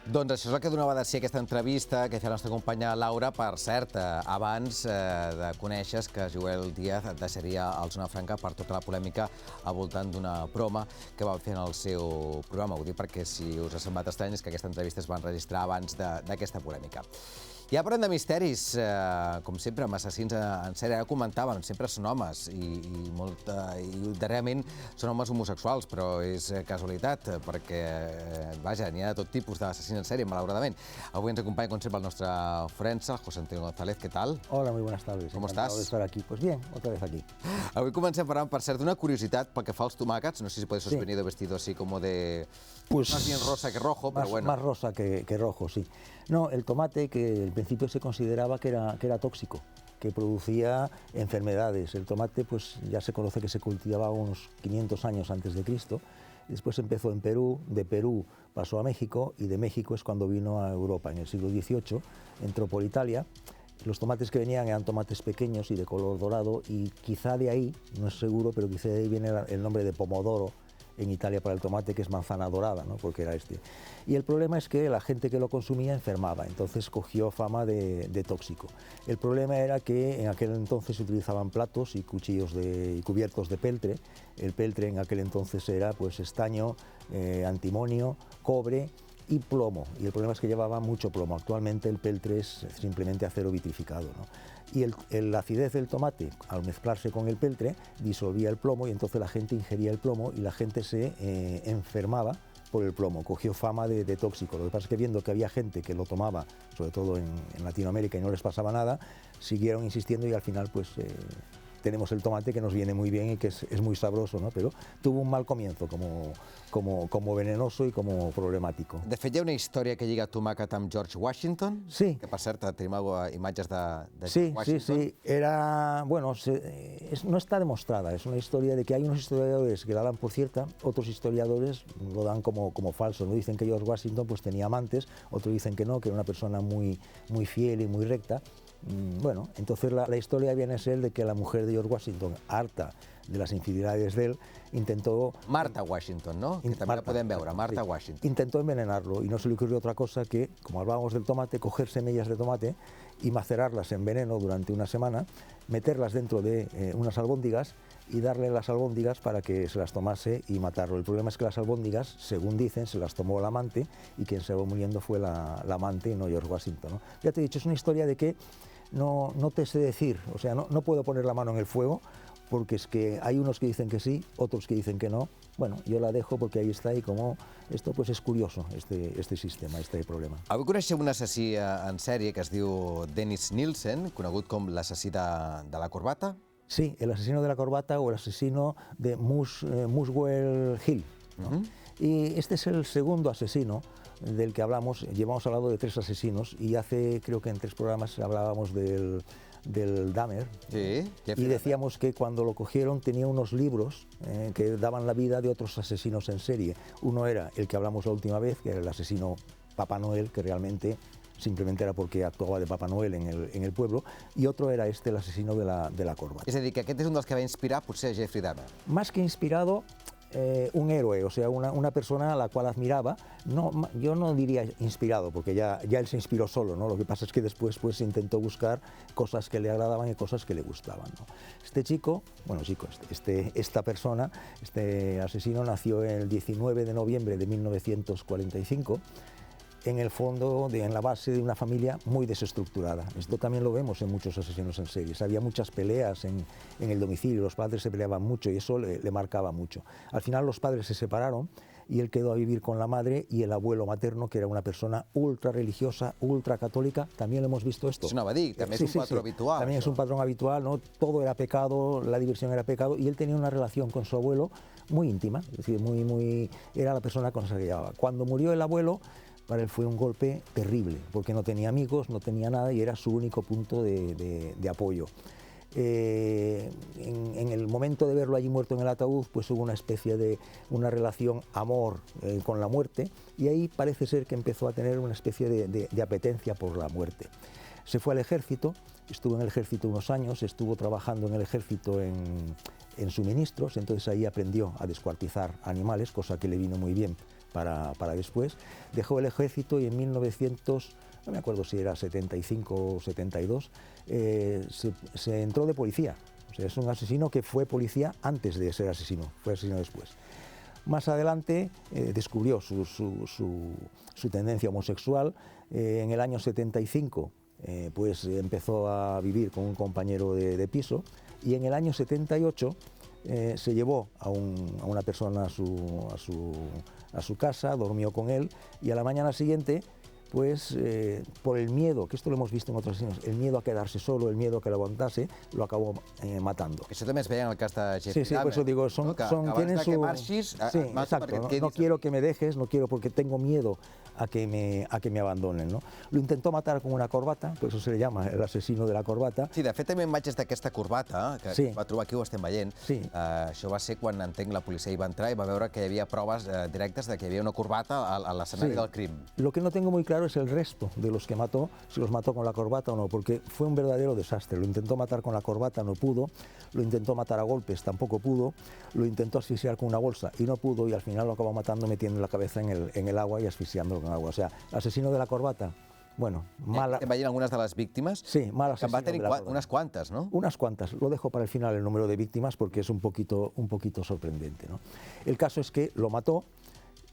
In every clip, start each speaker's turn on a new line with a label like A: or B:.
A: Doncs això és el que donava de si aquesta entrevista que feia la nostra companya Laura. Per cert, abans de conèixer que Joel Díaz deixaria el Zona Franca per tota la polèmica al voltant d'una broma que va fer en el seu programa. Ho dic perquè si us ha semblat estrany és que aquesta entrevista es va enregistrar abans d'aquesta polèmica. Ja parlem de misteris, com sempre, amb assassins en sèrie. Ja comentàvem, sempre són homes i darrerament són homes homosexuals, però és casualitat, perquè, vaja, n'hi ha de tot tipus d'assassins en sèrie, malauradament. Avui ens acompanya, com sempre, el nostre forense, José Antonio González. ¿Qué tal?
B: Hola, muy buenas tardes.
A: ¿Cómo estás?
B: Encantado de estar aquí. Pues bien, otra vez aquí.
A: Avui comencem parlant, per cert, d'una curiositat pel que fa als tomàquets. No sé si por eso has venido vestido así como de...
B: Pues
A: más bien rosa que rojo, pero bueno.
B: Más rosa que rojo, sí. No, el tomate, que al principio se consideraba que era tóxico, que producía enfermedades. El tomate, pues ya se conoce que se cultivaba unos 500 años antes de Cristo. Después empezó en Perú, de Perú pasó a México y de México es cuando vino a Europa. En el siglo XVIII entró por Italia. Los tomates que venían eran tomates pequeños y de color dorado y quizá de ahí, no es seguro, pero quizá de ahí viene el nombre de pomodoro en Italia para el tomate, que es manzana dorada, ¿no? Porque era este. Y el problema es que la gente que lo consumía enfermaba, entonces cogió fama de tóxico. El problema era que en aquel entonces se utilizaban platos y cuchillos y cubiertos de peltre. El peltre en aquel entonces era pues estaño, antimonio, cobre y plomo, y el problema es que llevaba mucho plomo. Actualmente el peltre es simplemente acero vitrificado, ¿no? Y la acidez del tomate, al mezclarse con el peltre, disolvía el plomo y entonces la gente ingería el plomo y la gente se enfermaba por el plomo, cogió fama de tóxico. Lo que pasa es que viendo que había gente que lo tomaba, sobre todo en Latinoamérica, y no les pasaba nada, siguieron insistiendo y al final pues tenemos el tomate que nos viene muy bien y que es muy sabroso, ¿no? Pero tuvo un mal comienzo como venenoso y como problemático.
A: De fet, hi ha una història que lliga tomàquet amb George Washington.
B: Sí.
A: Que, per cert, tenim imatges de
B: Sí,
A: Washington.
B: sí. Era, bueno, no está demostrada. Es una historia de que hay unos historiadores que la dan por cierta, otros historiadores lo dan como falso. No dicen que George Washington pues tenía amantes, otros dicen que no, que era una persona muy fiel y muy recta. Bueno, entonces la historia viene a ser de que la mujer de George Washington, harta de las infidelidades de él, intentó...
A: Martha Washington, no? Que també la podem veure, Martha Washington.
B: Intentó envenenarlo y no se le ocurrió otra cosa que, como hablábamos del tomate, coger semillas de tomate y macerarlas en veneno durante una semana, meterlas dentro de unas albóndigas y darle las albóndigas para que se las tomase y matarlo. El problema es que las albóndigas, según dicen, se las tomó el amante y quien se va muriendo fue la amante y no George Washington, ¿no? Ya te he dicho, es una historia de que no te sé decir, o sea, no puedo poner la mano en el fuego porque es que hay unos que dicen que sí, otros que dicen que no. Bueno, yo la dejo porque ahí está y como esto pues es curioso, este sistema, este problema.
A: Avui coneixem un assassí en sèrie que es diu Dennis Nielsen, conegut com l'assassí de la corbata.
B: Sí, el asesino de la corbata o el asesino de Muswell Hill, ¿no? Y este es el segundo asesino del que hablamos. Llevamos hablado de 3 asesinos y creo que en 3 programas hablábamos del Dahmer.
A: Sí,
B: y decíamos que cuando lo cogieron tenía unos libros que daban la vida de otros asesinos en serie. Uno era el que hablamos la última vez, que era el asesino Papá Noel, que realmente simplemente era porque actuaba de Papá Noel en el pueblo, y otro era el asesino de la corbata.
A: És a dir, que aquest és un dels que va inspirar potser a Jeffrey Dahmer.
B: Más que inspirado, un héroe, o sea, una persona a la cual admiraba. No, yo no diría inspirado, porque ya él se inspiró solo, ¿no? Lo que pasa es que después pues intentó buscar cosas que le agradaban y cosas que le gustaban, ¿no? Esta persona, este asesino nació el 19 de noviembre de 1945, en el fondo, en la base de una familia muy desestructurada. Esto también lo vemos en muchos asesinos en series. Había muchas peleas en el domicilio, los padres se peleaban mucho y eso le marcaba mucho. Al final los padres se separaron y él quedó a vivir con la madre y el abuelo materno, que era una persona ultra religiosa, ultra católica. También lo hemos visto esto.
A: Això anava a dir, també és un patró habitual.
B: También es un patrón habitual, ¿no? Todo era pecado, la diversión era pecado, y él tenía una relación con su abuelo muy íntima, es decir, era la persona con la que se llevaba. Cuando murió el abuelo, para él fue un golpe terrible, porque no tenía amigos, no tenía nada y era su único punto de apoyo. En el momento de verlo allí muerto en el ataúd, pues hubo una especie de una relación amor con la muerte, y ahí parece ser que empezó a tener una especie de apetencia por la muerte. Se fue al ejército, estuvo en el ejército unos años, estuvo trabajando en el ejército en suministros, entonces ahí aprendió a descuartizar animales, cosa que le vino muy bien para después. Dejó el ejército y en 1900, no me acuerdo si era 75 o 72, se entró de policía. O sea, es un asesino que fue policía antes de ser asesino, fue asesino después. Más adelante descubrió su tendencia homosexual. En el año 75 pues empezó a vivir con un compañero de piso, y en el año 78 se llevó a una persona a su casa, durmió con él, y a la mañana siguiente, pues por el miedo, que esto lo hemos visto en otros asesinos, el miedo a quedarse solo, el miedo a que lo aguantase, lo acabó matando.
A: Això també es veia en el cas de Jeffrey
B: Sí, por eso digo, tienen su... Sí, exacto, no quiero que me dejes, no quiero porque tengo miedo a que me abandonen, no? Lo intentó matar con una corbata, por eso se le llama el asesino de la corbata.
A: Sí, de fet també imatges d'aquesta corbata, que
B: Sí.
A: es va trobar aquí, ho estem veient.
B: Sí.
A: Això va ser quan, entenc, la policia hi va entrar i va veure que hi havia proves directes de que hi havia una corbata a l'escenari
B: Sí.
A: del crim.
B: Lo que no tengo muy claro es el resto de los que mató, si los mató con la corbata o no, porque fue un verdadero desastre. Lo intentó matar con la corbata, no pudo, lo intentó matar a golpes, tampoco pudo, lo intentó asfixiar con una bolsa y no pudo, y al final lo acabó matando metiendo la cabeza en el agua y asfixiándolo con agua. O sea, asesino de la corbata, bueno, mala...
A: Estem veient algunes de les víctimes.
B: Sí, mal
A: Que en va
B: asesino
A: tenir
B: de la corbata.
A: unes quantes, no?
B: Unas cuantas, lo dejo para el final el número de víctimas porque es un poquito sorprendente, ¿no? El caso es que lo mató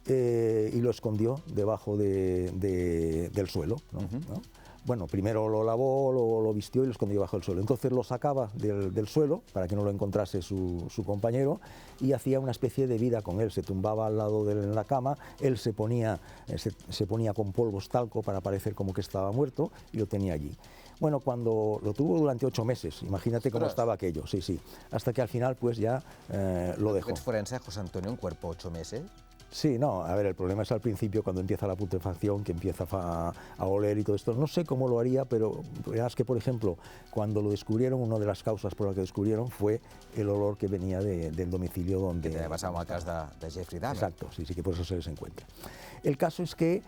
B: y lo escondió debajo del suelo, ¿no? ¿no? Bueno, primero lo lavó, lo vistió y lo escondió debajo del suelo. Entonces lo sacaba del suelo para que no lo encontrase su compañero, y hacía una especie de vida con él. Se tumbaba al lado de él en la cama, él se ponía con polvos talco para parecer como que estaba muerto, y lo tenía allí. Bueno, cuando lo tuvo durante 8 meses, imagínate cómo estaba aquello, sí, sí, hasta que al final pues ya lo dejó.
A: Ets forense, José Antonio, un cuerpo 8 meses.
B: Sí, no, a ver, el problema es al principio cuando empieza la putrefacción, que empieza a oler y todo esto. No sé cómo lo haría, pero verás que, por ejemplo, cuando lo descubrieron, una de las causas por las que descubrieron fue el olor que venía del domicilio donde...
A: Que també passava amb el cas de Jeffrey Dahmer.
B: Exacto, sí, sí, que por eso se les encuentra. El caso es que,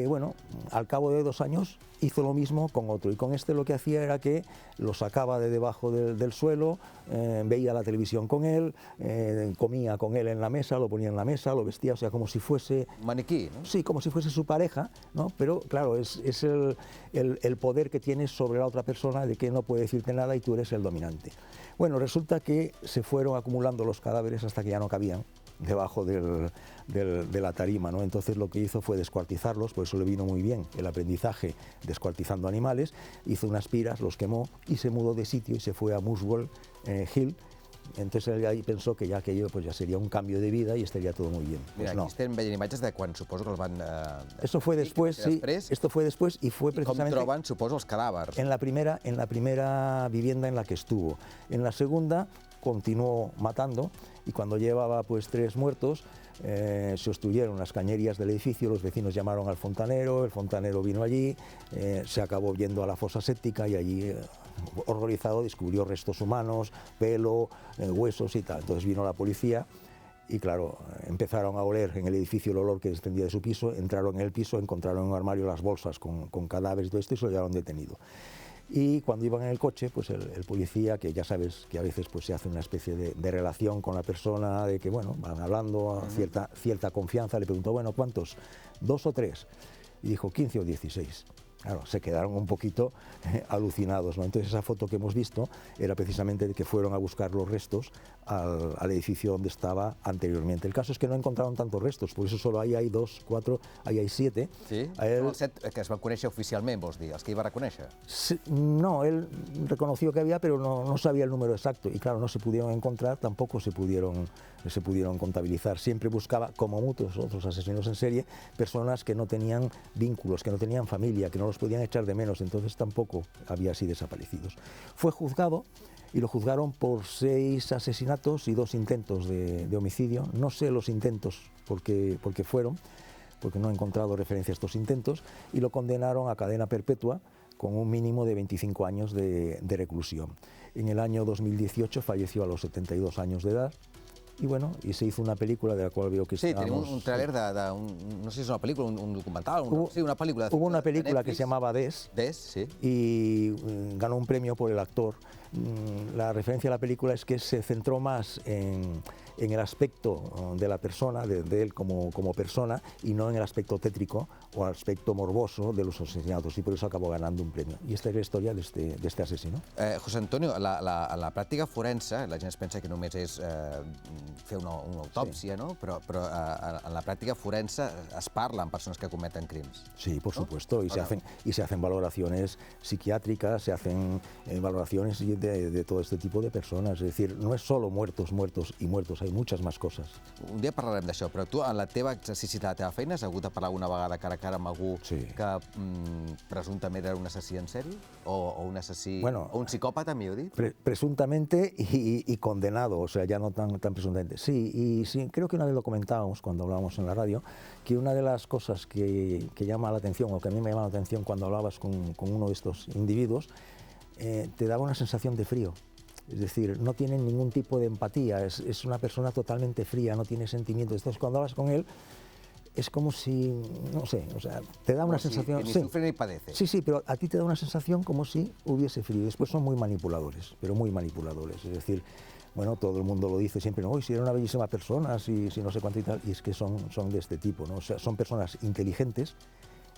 B: bueno, al cabo de 2 años hizo lo mismo con otro, y con este lo que hacía era que lo sacaba de debajo del suelo, veía la televisión con él, comía con él en la mesa, lo ponía en la mesa, lo vestía, o sea, como si fuese...
A: Un maniquí, no?
B: Sí, como si fuese su pareja, ¿no? Pero claro, es el poder que tienes sobre la otra persona, de que no puede decirte nada y tú eres el dominante. Bueno, resulta que se fueron acumulando los cadáveres hasta que ya no cabían debajo de la tarima, ¿no? Entonces lo que hizo fue descuartizarlos, por eso le vino muy bien el aprendizaje descuartizando animales, hizo unas piras, los quemó y se mudó de sitio y se fue a Muswell Hill. Entonces él ahí pensó que ya aquello pues ya sería un cambio de vida y estaría todo muy bien. Pues
A: Mira,
B: no.
A: aquí estem veient imatges de quan suposo que el van...
B: Eso fue después, sí, esto fue después y fue precisamente...
A: I com troben, suposo, els cadàvers.
B: En la primera vivienda en la que estuvo. En la segunda continuó matando, y cuando llevaba pues 3 muertos, se obstruyeron las cañerías del edificio, los vecinos llamaron al fontanero, el fontanero vino allí, se acabó yendo a la fosa séptica y allí, horrorizado, descubrió restos humanos, pelo, huesos y tal. Entonces vino la policía y claro, empezaron a oler en el edificio el olor que descendía de su piso, entraron en el piso, encontraron en un armario las bolsas con cadáveres y todo esto, y se lo llevaron detenido. Y cuando iban en el coche, pues el policía, que ya sabes que a veces pues se hace una especie de relación con la persona, de que bueno, van hablando, cierta confianza, le preguntó, bueno, ¿cuántos? 2 o 3. Y dijo 15 o 16. Claro, se quedaron un poquito alucinados, ¿no? Entonces esa foto que hemos visto era precisamente de que fueron a buscar los restos al edificio donde estaba anteriormente. El caso es que no encontraron tantos restos, por eso solo ahí hay 2, 4, ahí hay 7.
A: Sí? Són els 7 que es van conèixer oficialment, vols dir, els que hi va reconèixer?
B: Sí, no, él reconoció que había, pero no sabía el número exacto. Y claro, no se pudieron encontrar, tampoco se pudieron contabilizar. Siempre buscaba, como muchos otros asesinos en serie, personas que no tenían vínculos, que no tenían familia, que no los podían echar de menos, entonces tampoco había así desaparecidos. Fue juzgado y lo juzgaron por 6 asesinatos y 2 intentos de homicidio. No sé los intentos porque fueron, porque no he encontrado referencia a estos intentos, y lo condenaron a cadena perpetua con un mínimo de 25 años de reclusión. En el año 2018 falleció a los 72 años de edad. Y bueno, y se hizo una película de la cual veo que
A: sí,
B: estábamos...
A: tenim un tràiler no sé si és una pel·lícula, un documental, sí, una pel·lícula.
B: Hubo una película que se llamaba Des,
A: sí.
B: Y ganó un premio por el actor. La referencia a la película es que se centró más en en el aspecto de la persona, de él como persona, y no en el aspecto tétrico o el aspecto morboso de los asesinatos, y por eso acabó ganando un premio. I esta és la història d'este asesino.
A: José Antonio, la pràctica forense, la gent es pensa que només és fer una autòpsia,
B: Sí.
A: ¿no? Però en la pràctica forense es parla amb persones que cometen crims.
B: Sí, por
A: ¿no?
B: supuesto, y se hacen valoraciones psiquiátricas, se hacen valoraciones de todo este tipo de personas. Es decir, no es solo muertos, muertos y muertos, hay muchas más cosas.
A: Un dia parlarem d'això, però tu, en la teva exercici de la teva feina, has hagut de parlar una vegada cara a cara amb algú
B: Sí.
A: que presumptament era un assassí en sèrie? O un assassí...
B: Bueno,
A: o un psicòpata, millor dit?
B: Presuntamente y condenado, o sea, ya no tan presuntamente. Sí, y sí, creo que una vez lo comentábamos cuando hablábamos en la radio, que una de las cosas que llama la atención, o que a mí me llama la atención cuando hablabas con uno de estos individuos, te daba una sensación de frío. Es decir, no tienen ningún tipo de empatía, es una persona totalmente fría, no tiene sentimientos. Entonces, cuando hablas con él, es como si, no sé, o sea, te da una sensación...
A: Que ni sufre ni padece.
B: Sí, sí, pero a ti te da una sensación como si hubiese frío. Después son muy manipuladores, pero muy manipuladores. Es decir, bueno, todo el mundo lo dice siempre, no, si era una bellísima persona, si no sé cuánto y tal, y es que son de este tipo, ¿no? O sea, son personas inteligentes,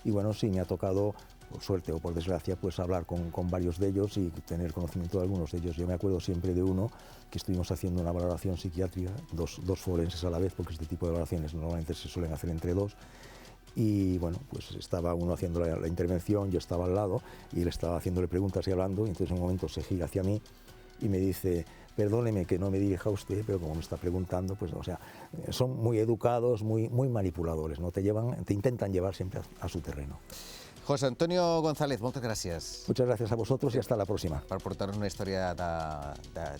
B: y bueno, sí, me ha tocado, por suerte o por desgracia, pues hablar con varios de ellos y tener conocimiento de algunos de ellos. Yo me acuerdo siempre de uno que estuvimos haciendo una valoración psiquiátrica, dos forenses a la vez, porque este tipo de valoraciones normalmente se suelen hacer entre dos, y bueno, pues estaba uno haciendo la intervención, yo estaba al lado, y él estaba haciéndole preguntas y hablando, y entonces en un momento se gira hacia mí y me dice: perdóneme que no me dirija a usted, pero como me está preguntando, pues, o sea, son muy educados, muy manipuladores, ¿no? Te intentan llevar siempre a su terreno.
A: José Antonio González, moltes gràcies
B: Muchas gracias a vosotros y hasta la próxima.
A: per portar-nos una història de